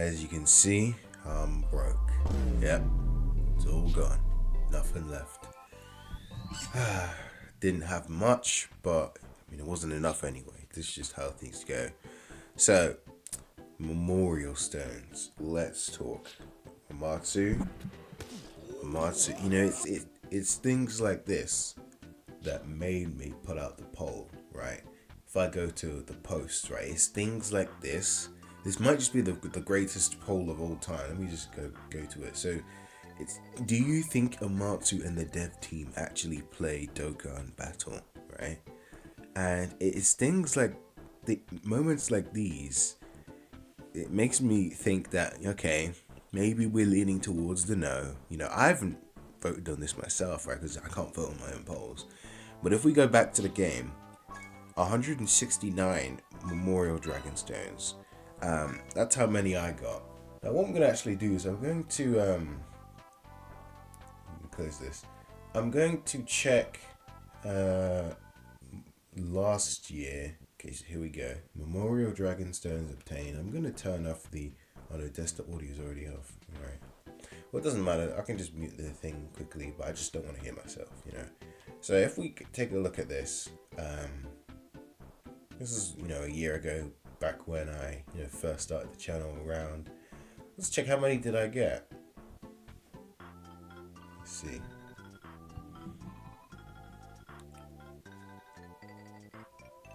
As you can see, I'm broke. Yep, it's all gone. Nothing left. Didn't have much, but it wasn't enough anyway. This is just how things go. So, memorial stones. Let's talk. Amatsu. Amatsu. It's things like this that made me put out the poll, right? If I go to the post, right, it's things like this. This might just be the greatest poll of all time. Let me just go to it. So, do you think Amatsu and the dev team actually play Dokkan Battle, right? And it's things like the moments like these. It makes me think that okay, maybe we're leaning towards the no. I haven't voted on this myself, right? Because I can't vote on my own polls. But if we go back to the game, 169 Memorial Dragonstones. That's how many I got. Now what I'm going to actually do is I'm going to let me close this. I'm going to check last year. Okay, so here we go. Memorial Dragonstones obtained. I'm going to turn off the... Oh no, desktop audio is already off. Alright. Well, it doesn't matter. I can just mute the thing quickly, but I just don't want to hear myself, So if we take a look at this, this is, a year ago, back when I, first started the channel around. Let's check how many did I get. Let's see.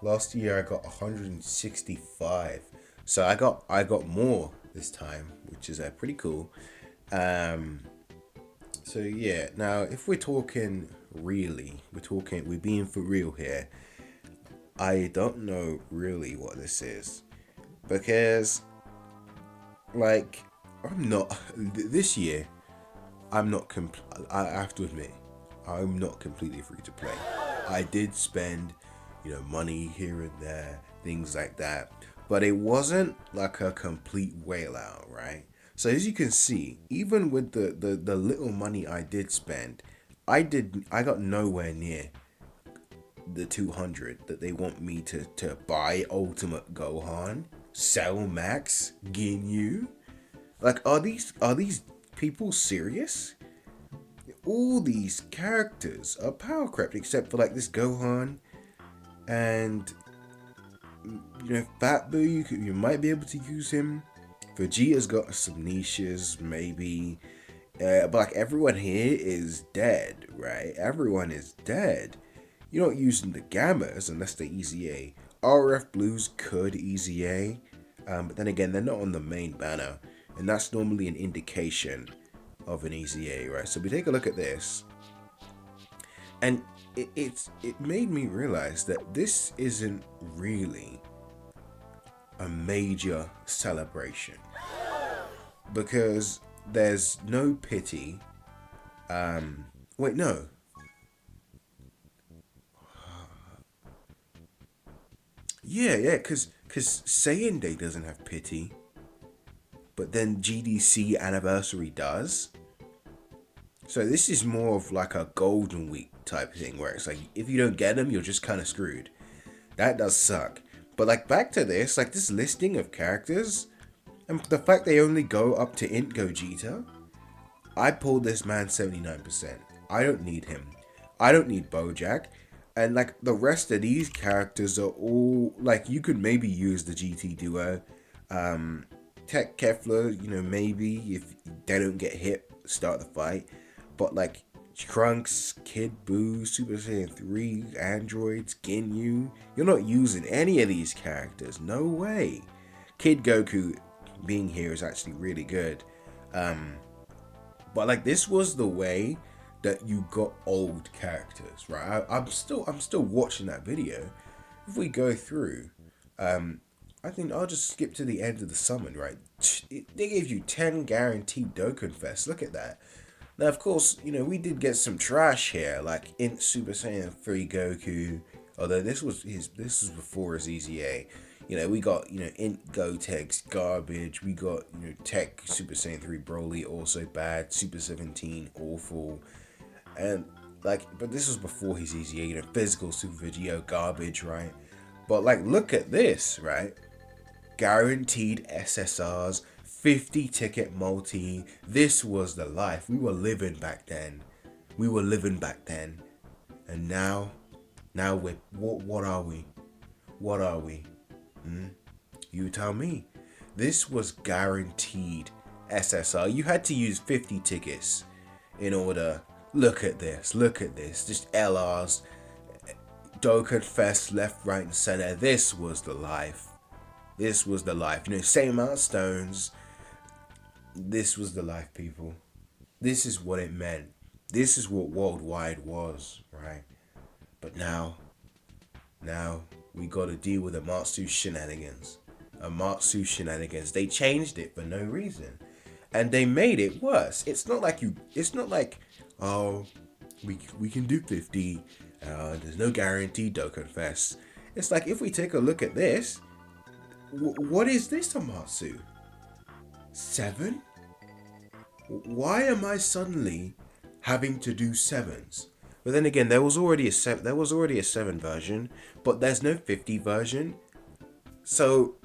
Last year I got 165. So I got more this time, which is pretty cool. So yeah, now if we're talking really, we're being for real here. I don't know really what this is, because I'm not this year. I have to admit, I'm not completely free to play. I did spend, money here and there, things like that, but it wasn't like a complete whale out, right? So as you can see, even with the little money I did spend, I got nowhere near the 200 that they want me to buy Ultimate Gohan, Cell Max, Ginyu. Are these people serious? All these characters are power crept except for this Gohan and Fat Boo. You might be able to use him. Vegeta's got some niches maybe, but everyone here is dead, right? Everyone is dead. You're not using the Gammas unless they're Easy A. RF Blues could Easy A, but then again, they're not on the main banner, and that's normally an indication of an Easy A, right? So we take a look at this, and it made me realize that this isn't really a major celebration, because there's no pity. Wait, no. Yeah, because Saiyan Day doesn't have pity, but then GDC Anniversary does. So this is more of like a Golden Week type thing, where it's if you don't get them, you're just kind of screwed. That does suck. But back to this, this listing of characters, and the fact they only go up to Int Gogeta, I pulled this man 79%. I don't need him. I don't need Bojack. And the rest of these characters are all you could maybe use the GT duo. Tech Kefla, maybe if they don't get hit, start the fight. But Trunks, Kid Buu, Super Saiyan 3, Androids, Ginyu, you're not using any of these characters. No way. Kid Goku being here is actually really good. But this was the way that you got old characters, right? I'm still watching that video. If we go through, I think I'll just skip to the end of the summon, right? They gave you 10 guaranteed Dokkan Fest. Look at that. Now, of course, we did get some trash here, like Int Super Saiyan 3 Goku. Although this was before his Easy A. We got, Int Gotenks garbage. We got, Tech Super Saiyan 3 Broly, also bad. Super 17, awful. And but this was before his Easy A, physical Super Vegito garbage, right? But look at this, right? Guaranteed SSRs, 50 ticket multi. This was the life. We were living back then. We were living back then. And now what are we? What are we? You tell me. This was guaranteed SSR. You had to use 50 tickets in order. Look at this. Look at this. Just LRs. Dokkan Fest left, right, and center. This was the life. This was the life. Same amount of stones. This was the life, people. This is what it meant. This is what worldwide was, right? But now we got to deal with Amatsu shenanigans. Amatsu shenanigans. They changed it for no reason, and they made it worse. It's not like oh, we can do 50. There's no guarantee Dokkan Fest. It's like, if we take a look at this, what is this Amatsu? 7? Why am I suddenly having to do 7s? But then again, there was already a 7 version, but there's no 50 version. So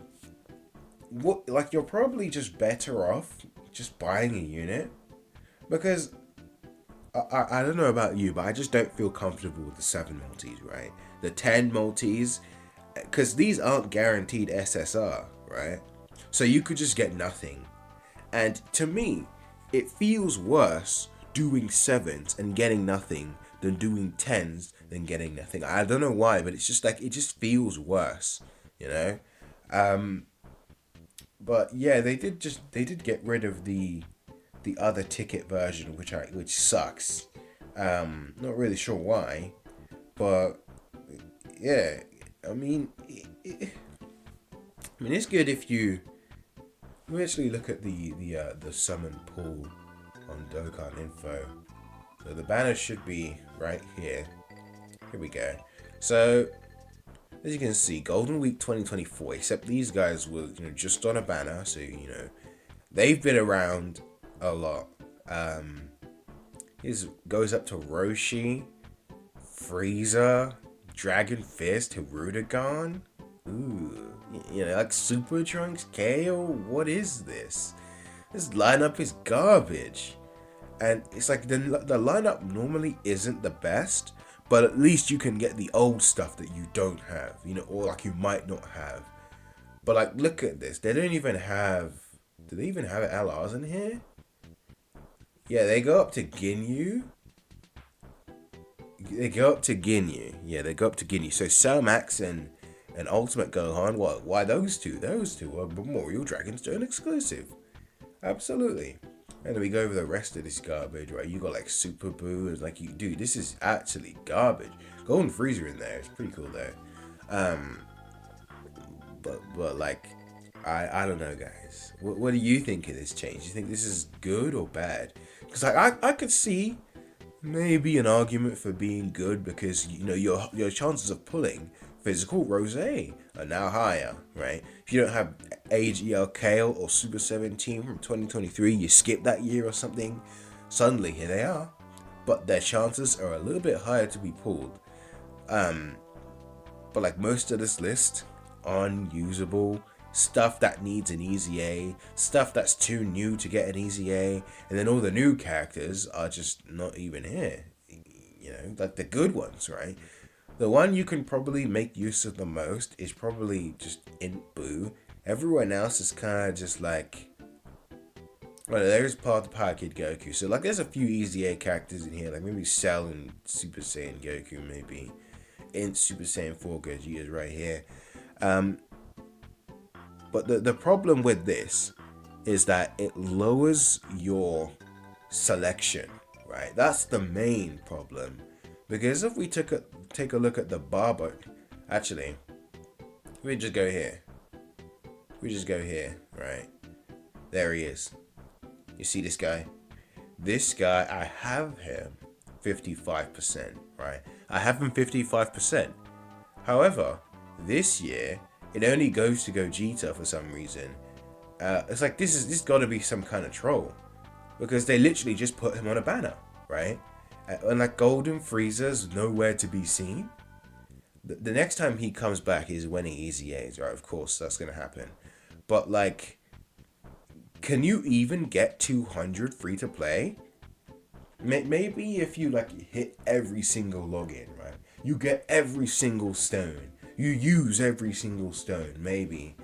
what, like, you're probably just better off just buying a unit, because I don't know about you, but I just don't feel comfortable with the 7 multis, right? The 10 multis, because these aren't guaranteed SSR, right? So you could just get nothing. And to me, it feels worse doing 7s and getting nothing than doing 10s than getting nothing. I don't know why, but it's just like, it just feels worse, But yeah, they did get rid of the other ticket version, which sucks. Not really sure why, but yeah, I mean, it's good if you actually look at the summon pool on Dokkan Info. So the banner should be right here. Here we go. So as you can see, Golden Week 2024. Except these guys were just on a banner, so they've been around a lot. His goes up to Roshi, Frieza, Dragon Fist, Hirudegarn. Ooh, like Super Trunks, KO. What is this? This lineup is garbage, and it's like the lineup normally isn't the best, but at least you can get the old stuff that you don't have, or like you might not have. But like, look at this. They don't even have. Do they even have LRs in here? Yeah, they go up to Ginyu. They go up to Ginyu. Yeah, they go up to Ginyu. So Cell Max and Ultimate Gohan. What? Why those two? Those two are Memorial Dragonstone exclusive. Absolutely. And then we go over the rest of this garbage, right? You got like Super Boo. It's like, dude, this is actually garbage. Golden Freezer in there. It's pretty cool though. But like, I don't know, guys. What do you think of this change? Do you think this is good or bad? Because I could see maybe an argument for being good, because your chances of pulling physical Rose are now higher, right? If you don't have AGL Kale or Super 17 from 2023, you skip that year or something, suddenly here they are. But their chances are a little bit higher to be pulled. But like most of this list, unusable. Stuff that needs an easy A, stuff that's too new to get an easy A, and then all the new characters are just not even here. Like the good ones, right? The one you can probably make use of the most is probably just Int Boo. Everyone else is kind of just like, well, there's part of Power Kid Goku. So like, there's a few easy A characters in here, like maybe Cell and Super Saiyan Goku, maybe Int Super Saiyan 4 Gogeta right here. But the problem with this is that it lowers your selection, right? That's the main problem. Because if we take a look at the barber, actually, we just go here. We just go here, right? There he is. You see this guy? This guy, I have him 55%, right? I have him 55%. However, this year, it only goes to Gogeta for some reason. It's like, this got to be some kind of troll, because they literally just put him on a banner, right? And like Golden Frieza's nowhere to be seen. The next time he comes back is winning easy A's, right? Of course, that's gonna happen. But like, can you even get 200 free to play? Maybe if you like hit every single login, right? You get every single stone. You use every single stone. Maybe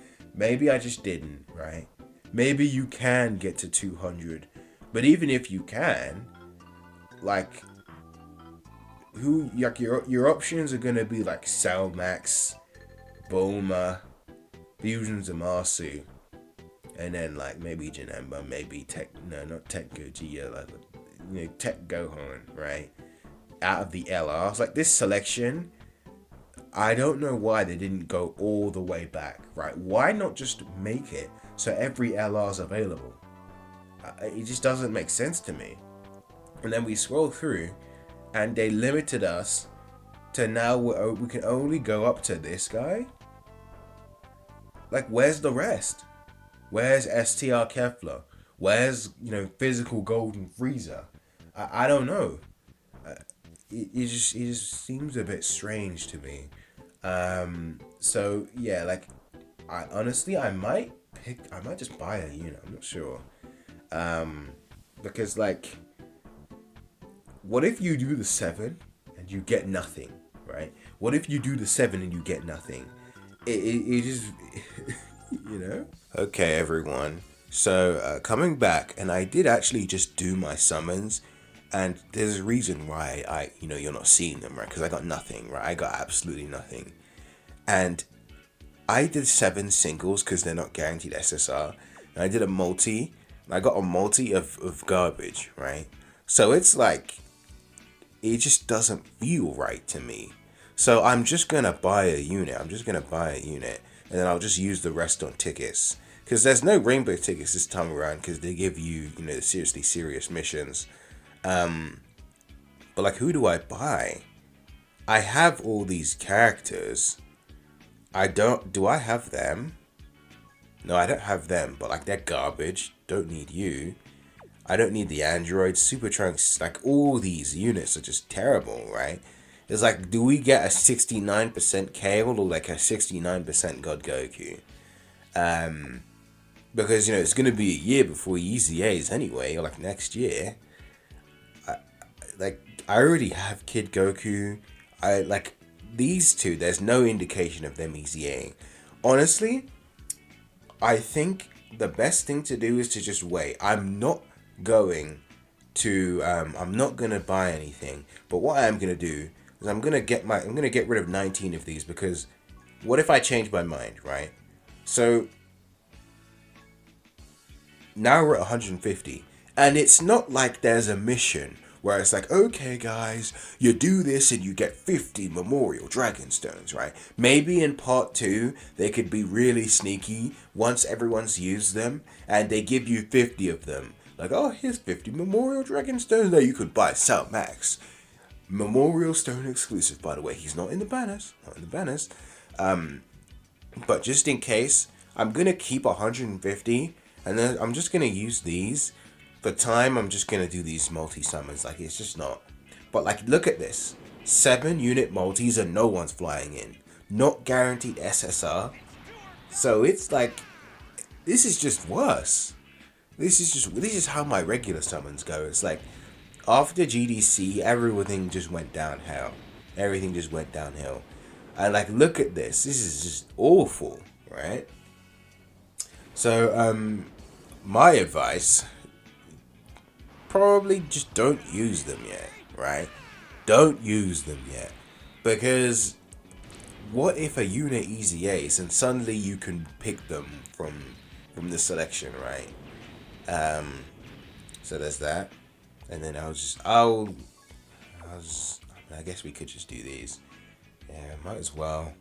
I just didn't, right? Maybe you can get to 200, but even if you can, like, who like your options are gonna be like Salmax, Bulma, Fusion Zamasu, and then like maybe Janemba, maybe Tech, no, not Tech Gogeta, like, Tech Gohan, right? Out of the LRs, like this selection, I don't know why they didn't go all the way back, right? Why not just make it so every LR is available? It just doesn't make sense to me. And then we scroll through, and they limited us to now we can only go up to this guy. Like, where's the rest? Where's STR Kefla? Where's, physical golden Frieza? I don't know. It just seems a bit strange to me. So yeah, like, I might just buy a unit. I'm not sure. Because like, what if you do the 7 and you get nothing, right? What if you do the 7 and you get nothing? It just, Okay, everyone. So, coming back, and I did actually just do my summons, and there's a reason why you're not seeing them, right? Because I got nothing, right? I got absolutely nothing. And I did 7 singles because they're not guaranteed SSR. And I did a multi, and I got a multi of garbage, right? So it's like, it just doesn't feel right to me. So I'm just going to buy a unit. And then I'll just use the rest on tickets. Because there's no rainbow tickets this time around because they give you, the seriously serious missions. But like, who do I buy? I have all these characters. Do I have them? No, I don't have them, but like, they're garbage. Don't need you. I don't need the androids, Super Trunks, like, all these units are just terrible, right? It's like, do we get a 69% Kale or like a 69% God Goku? Because, it's going to be a year before EZAs anyway, or like next year. I already have Kid Goku. These two, there's no indication of them EZAing. Honestly, I think the best thing to do is to just wait. I'm not going to buy anything, but what I am going to do is I'm going to get rid of 19 of these, because what if I change my mind, right? So now we're at 150, and it's not like there's a mission where it's like, okay guys, you do this and you get 50 memorial dragon stones, right? Maybe in part 2 they could be really sneaky once everyone's used them, and they give you 50 of them. Like, oh, here's 50 memorial dragon stones that you could buy. Sal Max, memorial stone exclusive, by the way. He's not in the banners. But just in case, I'm gonna keep 150, and then I'm just gonna use these. For time, I'm just gonna do these multi-summons. Like, it's just not. But like, look at this. 7 unit multis and no one's flying in. Not guaranteed SSR. So it's like, this is just worse. This is how my regular summons go. It's like, after GDC, everything just went downhill. And like, look at this. This is just awful, right? So, my advice, probably just don't use them yet, right? Don't use them yet. Because what if a unit EZAs and suddenly you can pick them from the selection, right? So there's that. And then I guess we could just do these. Yeah, might as well.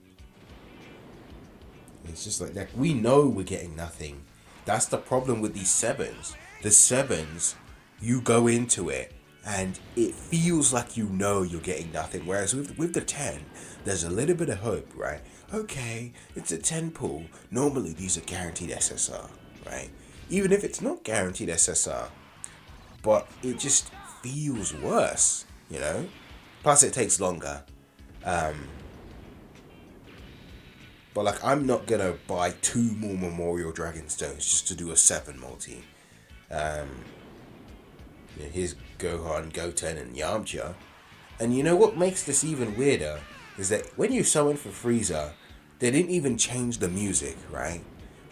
It's just like we know we're getting nothing. That's the problem with these 7s. The 7s, you go into it and it feels like you're getting nothing. Whereas with the 10, there's a little bit of hope, right? Okay, it's a 10 pool. Normally these are guaranteed SSR, right? Even if it's not guaranteed SSR, but it just feels worse, Plus it takes longer. But like, I'm not gonna buy 2 more Memorial Dragon Stones just to do a 7 multi. Um, here's Gohan, Goten, and Yamcha. And you know what makes this even weirder is that when you summon for Frieza, they didn't even change the music, right?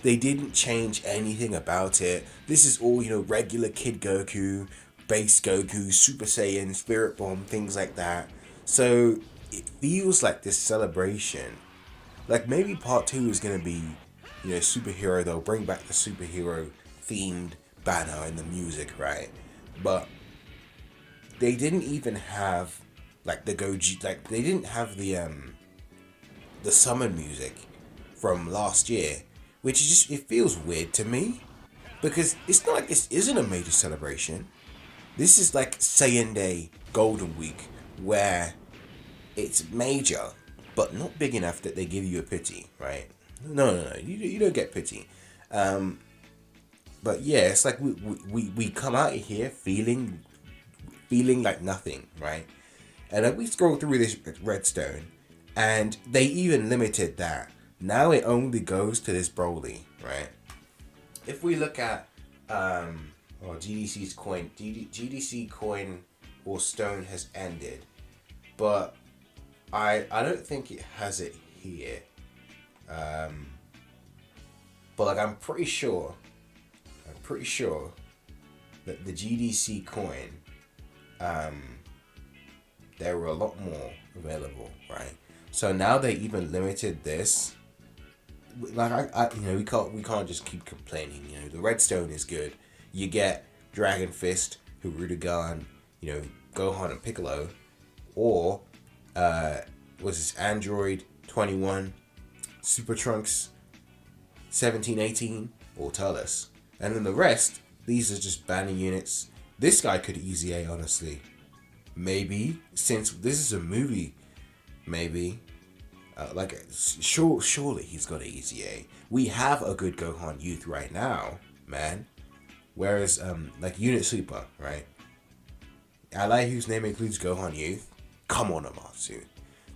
They didn't change anything about it. This is all, regular Kid Goku, Base Goku, Super Saiyan, Spirit Bomb, things like that. So it feels like this celebration. Like maybe part 2 is gonna be, superhero. They'll bring back the superhero themed banner and the music, right? But they didn't even have like the Goji, like they didn't have the summon music from last year, which is just, it feels weird to me because it's not like this isn't a major celebration. This is like Saiyan Day Golden Week where it's major but not big enough that they give you a pity, right? No, you don't get pity. But yeah, it's like we come out of here feeling like nothing, right? And then we scroll through this redstone, and they even limited that. Now it only goes to this Broly, right? If we look at GDC's coin, GDC coin or stone has ended, but I don't think it has it here. But like I'm pretty sure that the GDC coin, there were a lot more available, right? So now they even limited this. Like we can't just keep complaining. The redstone is good. You get Dragon Fist, Hirudegarn, Gohan and Piccolo, or was this Android 21, Super Trunks 17, 18, or Turles. And then the rest, these are just banner units. This guy could easy A, honestly. Maybe, since this is a movie, maybe. Surely he's got an easy A. We have a good Gohan Youth right now, man. Whereas, like Unit Super, right? Ally whose name includes Gohan Youth. Come on, Amatsu.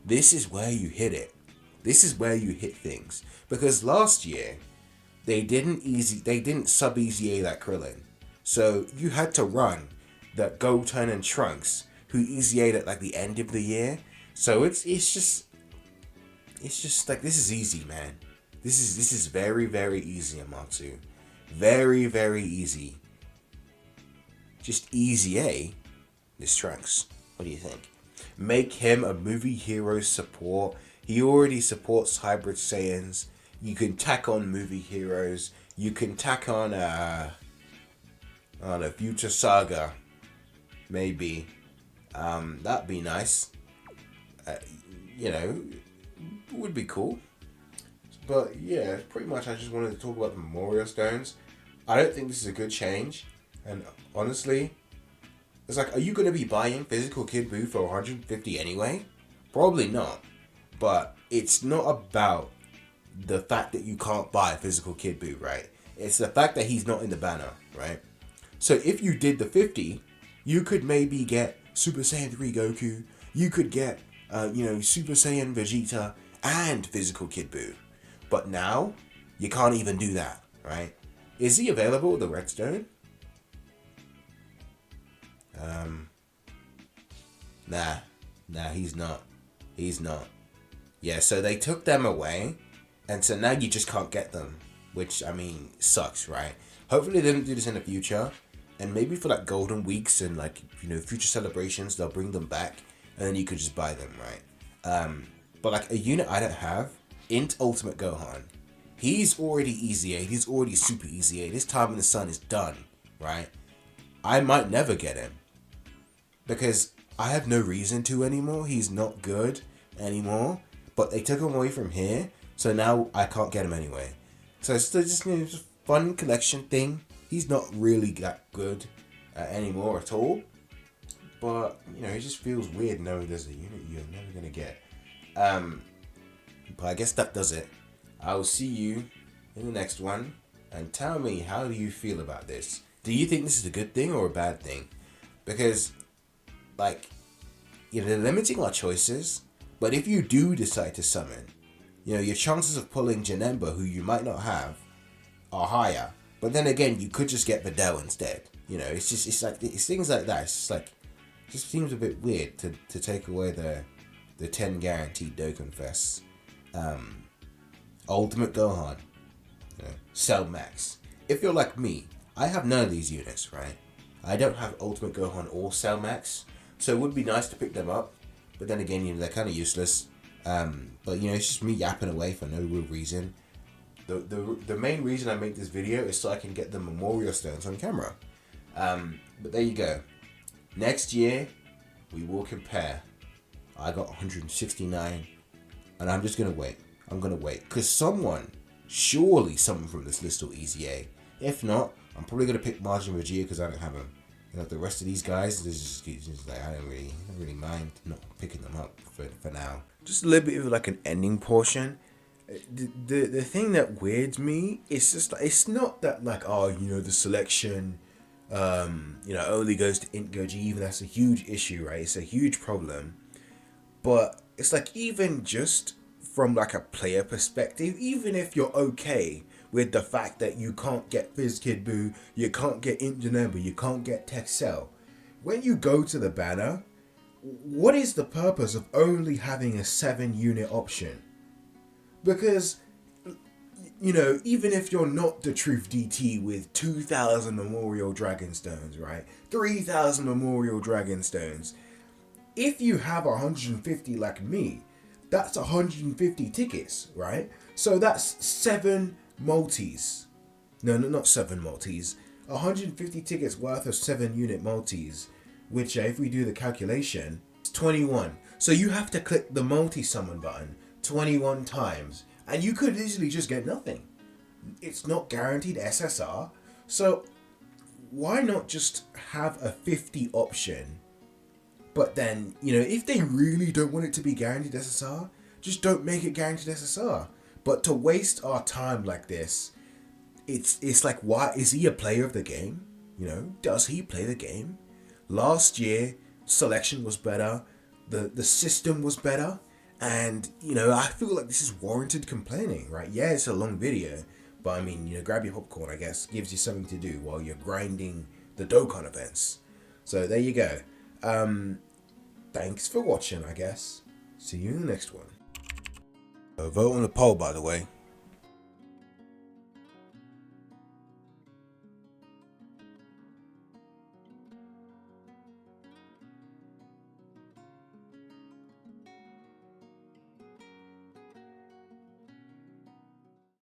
This is where you hit it. This is where you hit things. Because last year, they didn't sub easy A that Krillin. So you had to run that Goten and Trunks, who easy A'd at like the end of the year. So it's just like, this is easy, man. This is very, very easy, Amatsu. Very, very easy. Just easy A, this Trunks. What do you think? Make him a movie hero support. He already supports Hybrid Saiyans. You can tack on movie heroes. You can tack on a Future Saga. Maybe. That'd be nice. Would be cool. But yeah, pretty much I just wanted to talk about the Memorial Stones. I don't think this is a good change. And honestly, it's like, are you going to be buying physical Kid Buu for 150 anyway? Probably not. But it's not about the fact that you can't buy physical Kid Buu, right? It's the fact that he's not in the banner, right? So if you did the 50, you could maybe get Super Saiyan 3 Goku. You could get, Super Saiyan Vegeta and physical Kid Buu. But now, you can't even do that, right? Is he available with the Redstone? Nah, he's not. He's not. Yeah, so they took them away, and so now you just can't get them, which, I mean, sucks, right? Hopefully they don't do this in the future, and maybe for like Golden Weeks and like, future celebrations, they'll bring them back, and then you could just buy them, right? But like a unit I don't have, Int Ultimate Gohan, he's already easy 8, he's already super easy 8, his time in the sun is done, right? I might never get him, because I have no reason to anymore. He's not good anymore, but they took him away from here, so now I can't get him anyway. So it's just a fun collection thing. He's not really that good anymore at all, but it just feels weird knowing there's a unit you're never gonna get. But I guess that does it. I will see you in the next one, and tell me, how do you feel about this? Do you think this is a good thing or a bad thing? Because, like, they're limiting our choices, but if you do decide to summon, You know, your chances of pulling Janemba, who you might not have, are higher. But then again, you could just get Vidal instead. You know, it's things like that. It's just like, it just seems a bit weird to take away the 10 guaranteed Dokkan Fests. Ultimate Gohan, you know, Cell Max. If you're like me, I have none of these units, right? I don't have Ultimate Gohan or Cell Max, so it would be nice to pick them up. But then again, you know, they're kind of useless. But you know, it's just me yapping away for no real reason. The main reason I make this video is so I can get the Memorial Stones on camera. But there you go. Next year, we will compare. I got 169, and I'm just gonna wait. I'm gonna wait, because surely someone from this list will easy A. If not, I'm probably gonna pick Margin Vegeta because I don't have him. You know, the rest of these guys, it's just like I don't really mind not picking them up for now. Just a little bit of like an ending portion. The thing that weirds me is just like, it's not that like, oh, you know, the selection you know, only goes to Int Goji. Even that's a huge issue, right? It's a huge problem. But it's like, even just from like a player perspective, even if you're okay with the fact that you can't get Fizz Kid Buu, you can't get Int Janemba, you can't get Texel, when you go to the banner, what is the purpose of only having a 7 unit option? Because, you know, even if you're not the Truth DT with 2,000 Memorial Dragonstones, right? 3,000 Memorial Dragonstones, if you have 150 like me, that's 150 tickets, right? So that's 7 multis. No, not 7 multis. 150 tickets worth of 7 unit multis, which if we do the calculation, it's 21. So you have to click the multi-summon button 21 times, and you could easily just get nothing. It's not guaranteed SSR, so why not just have a 50 option? But then, you know, if they really don't want it to be guaranteed SSR, just don't make it guaranteed SSR. But to waste our time like this, it's like, why is he a player of the game? You know, does he play the game? Last year, selection was better, the system was better, and you know, I feel like this is warranted complaining, right? Yeah, it's a long video, but I mean, you know, grab your popcorn, I guess, gives you something to do while you're grinding the Dokkan events. So there you go. Thanks for watching, I guess. See you in the next one. Vote on the poll, by the way.